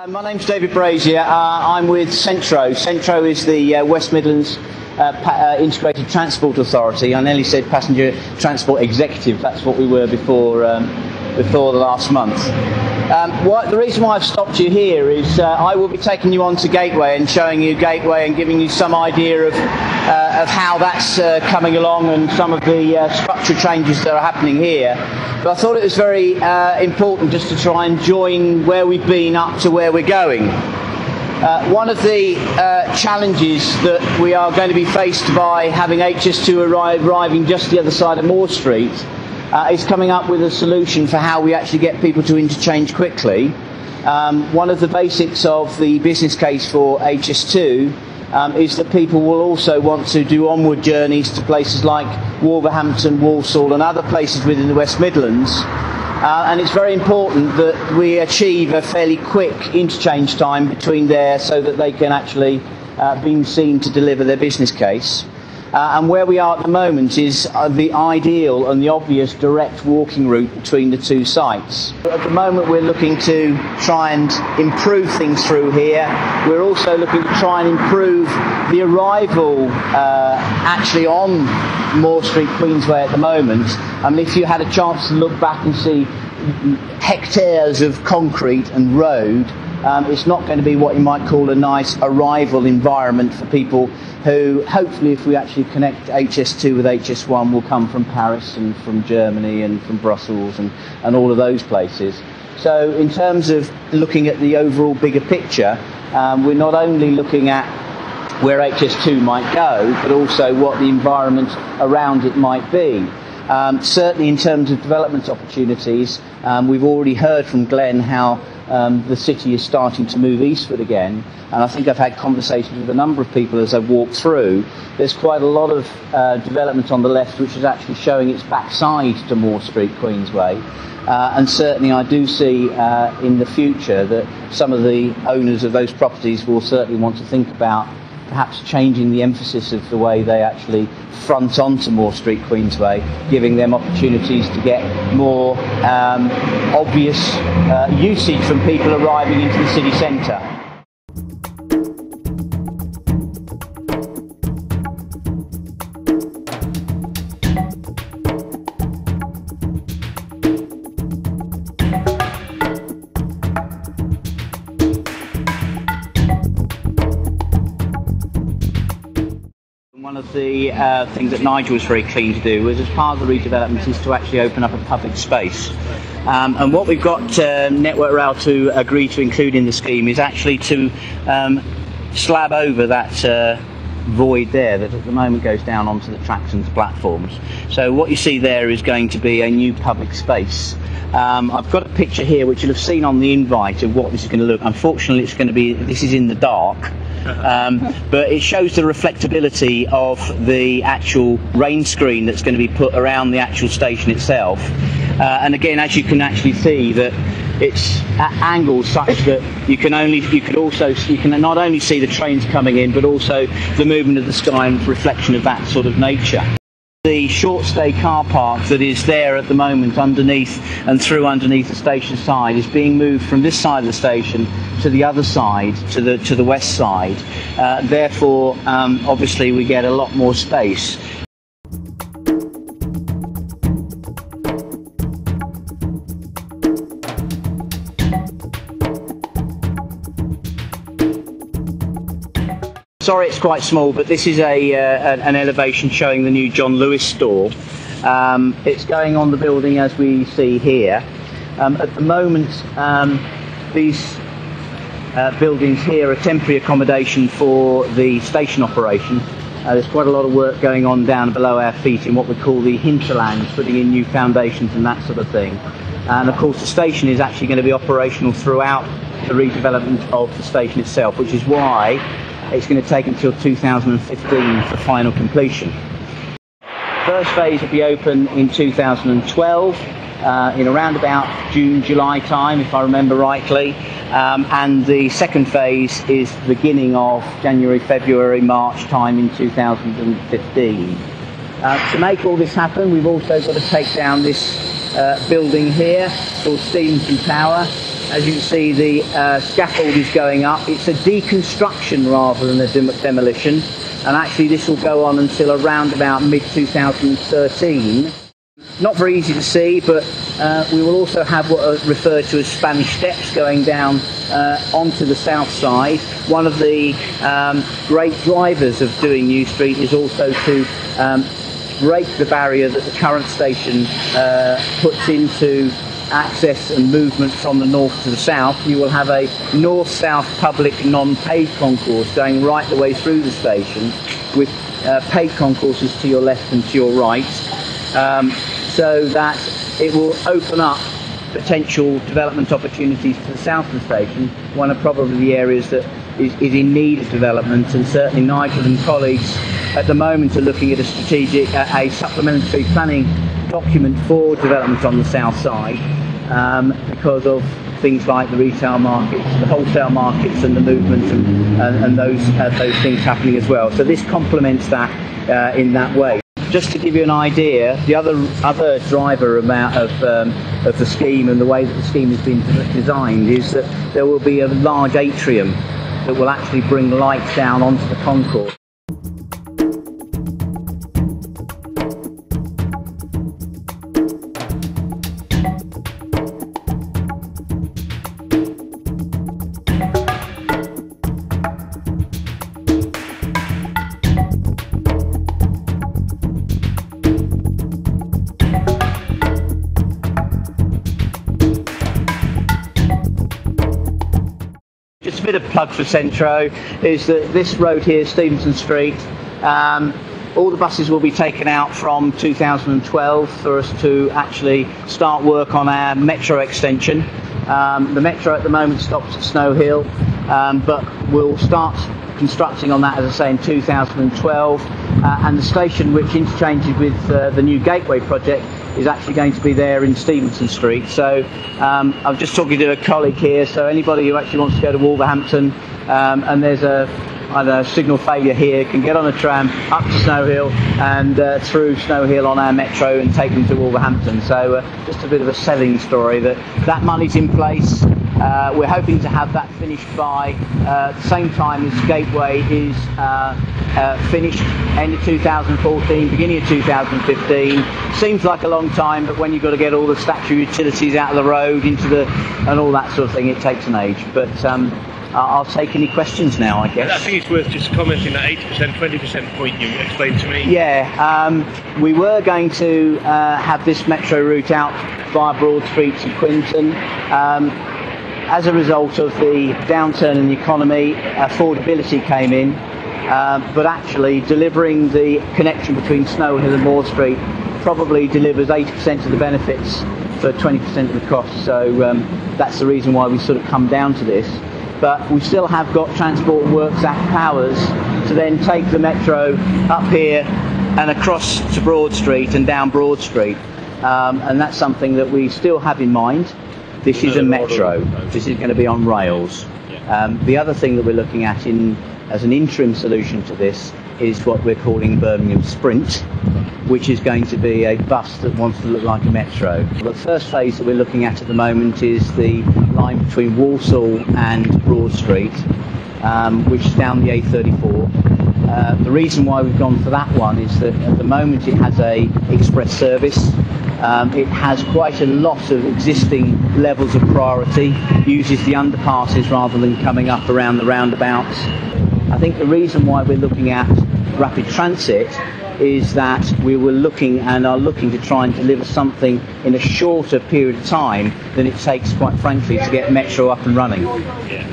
My name's David Brazier. I'm with Centro. Centro is the West Midlands Integrated Transport Authority. I nearly said Passenger Transport Executive. That's what we were before the last month. The reason why I've stopped you here is I will be taking you on to Gateway and showing you Gateway and giving you some idea of how that's coming along and some of the structural changes that are happening here. But I thought it was very important just to try and join where we've been up to where we're going. One of the challenges that we are going to be faced by having HS2 arriving just the other side of Moore Street is coming up with a solution for how we actually get people to interchange quickly. One of the basics of the business case for HS2 is that people will also want to do onward journeys to places like Wolverhampton, Walsall and other places within the West Midlands. And it's very important that we achieve a fairly quick interchange time between there so that they can actually be seen to deliver their business case. And where we are at the moment is the ideal and the obvious direct walking route between the two sites. At the moment we're looking to try and improve things through here. We're also looking to try and improve the arrival actually on Moore Street, Queensway at the moment. I mean, if you had a chance to look back and see hectares of concrete and road, it's not going to be what you might call a nice arrival environment for people who, hopefully, if we actually connect HS2 with HS1, will come from Paris and from Germany and from Brussels and all of those places. So in terms of looking at the overall bigger picture, we're not only looking at where HS2 might go, but also what the environment around it might be. Certainly in terms of development opportunities, we've already heard from Glenn how the city is starting to move eastward again, and I think I've had conversations with a number of people as I've walked through. There's quite a lot of development on the left which is actually showing its backside to Moore Street, Queensway, and certainly I do see in the future that some of the owners of those properties will certainly want to think about perhaps changing the emphasis of the way they actually front onto Moore Street, Queensway, giving them opportunities to get more obvious usage from people arriving into the city centre. One of the things that Nigel was very keen to do was, as part of the redevelopment, is to actually open up a public space. And what we've got Network Rail to agree to include in the scheme is actually to slab over that void there that at the moment goes down onto the tracks and the platforms. So what you see there is going to be a new public space. I've got a picture here which you'll have seen on the invite of what this is going to look. Unfortunately, this is in the dark. But it shows the reflectability of the actual rain screen that's going to be put around the actual station itself. And again, as you can actually see, that it's at angles such that you can not only see the trains coming in, but also the movement of the sky and reflection of that sort of nature. The short stay car park that is there at the moment underneath and through underneath the station side is being moved from this side of the station to the other side, to the west side. Therefore, obviously we get a lot more space. Sorry it's quite small, but this is an elevation showing the new John Lewis store. It's going on the building as we see here. At the moment, these buildings here are temporary accommodation for the station operation. There's quite a lot of work going on down below our feet in what we call the hinterlands, putting in new foundations and that sort of thing. And of course the station is actually going to be operational throughout the redevelopment of the station itself, which is why it's going to take until 2015 for final completion. First phase will be open in 2012, in around about June, July time, if I remember rightly. and the second phase is the beginning of January, February, March time in 2015. To make all this happen, we've also got to take down this building here called Stevenson Tower. As you can see, the scaffold is going up. It's a deconstruction rather than a demolition, and actually this will go on until around about mid-2013. Not very easy to see, but we will also have what are referred to as Spanish steps going down onto the south side. One of the great drivers of doing New Street is also to break the barrier that the current station puts into access and movement from the north to the south. You will have a north-south public non-paid concourse going right the way through the station, with paid concourses to your left and to your right, so that it will open up potential development opportunities to the south of the station, one of probably the areas that is in need of development. And certainly Nigel and colleagues at the moment are looking at a supplementary planning document for development on the south side, because of things like the retail markets, the wholesale markets, and the movement and those things happening as well. So this complements that in that way. Just to give you an idea, the other driver amount of the scheme and the way that the scheme has been designed is that there will be a large atrium that will actually bring light down onto the concourse. Just a bit of plug for Centro is that this road here, Stevenson Street, all the buses will be taken out from 2012 for us to actually start work on our metro extension. The metro at the moment stops at Snow Hill, but we'll start constructing on that, as I say, in 2012, and the station, which interchanges with the new Gateway project, is actually going to be there in Stevenson Street. So I'm just talking to a colleague here, so anybody who actually wants to go to Wolverhampton and there's a signal failure here, can get on a tram up to Snow Hill and through Snow Hill on our metro and take them to Wolverhampton. So just a bit of a selling story that money's in place. We're hoping to have that finished by the same time as Gateway is finished, end of 2014, beginning of 2015. Seems like a long time, but when you've got to get all the statutory utilities out of the road and all that sort of thing, it takes an age. But I'll take any questions now, I guess. I think it's worth just commenting that 80%, 20% point you explained to me. Yeah, we were going to have this metro route out via Broad Street to Quinton. As a result of the downturn in the economy, affordability came in, but actually delivering the connection between Snow Hill and Moor Street probably delivers 80% of the benefits for 20% of the cost. So that's the reason why we sort of come down to this. But we still have got Transport and Works Act powers to then take the metro up here and across to Broad Street and down Broad Street, and that's something that we still have in mind. This is a metro. This is going to be on rails. The other thing that we're looking at as an interim solution to this is what we're calling Birmingham Sprint, which is going to be a bus that wants to look like a metro. The first phase that we're looking at the moment is the line between Walsall and Broad Street, which is down the A34. The reason why we've gone for that one is that at the moment it has a express service. It has quite a lot of existing levels of priority, uses the underpasses rather than coming up around the roundabouts. I think the reason why we're looking at rapid transit is that we were looking to try and deliver something in a shorter period of time than it takes, quite frankly, to get metro up and running. Yeah.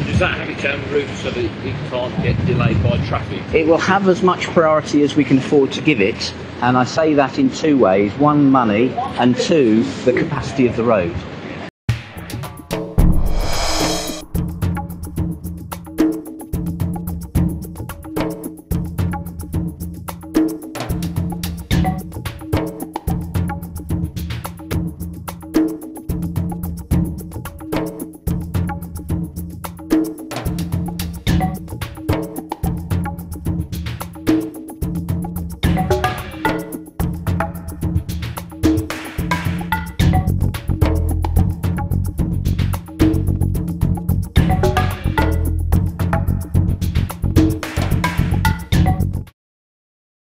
Does that have its own route so that it can't get delayed by traffic? It will have as much priority as we can afford to give it, and I say that in two ways: one, money, and two, the capacity of the road.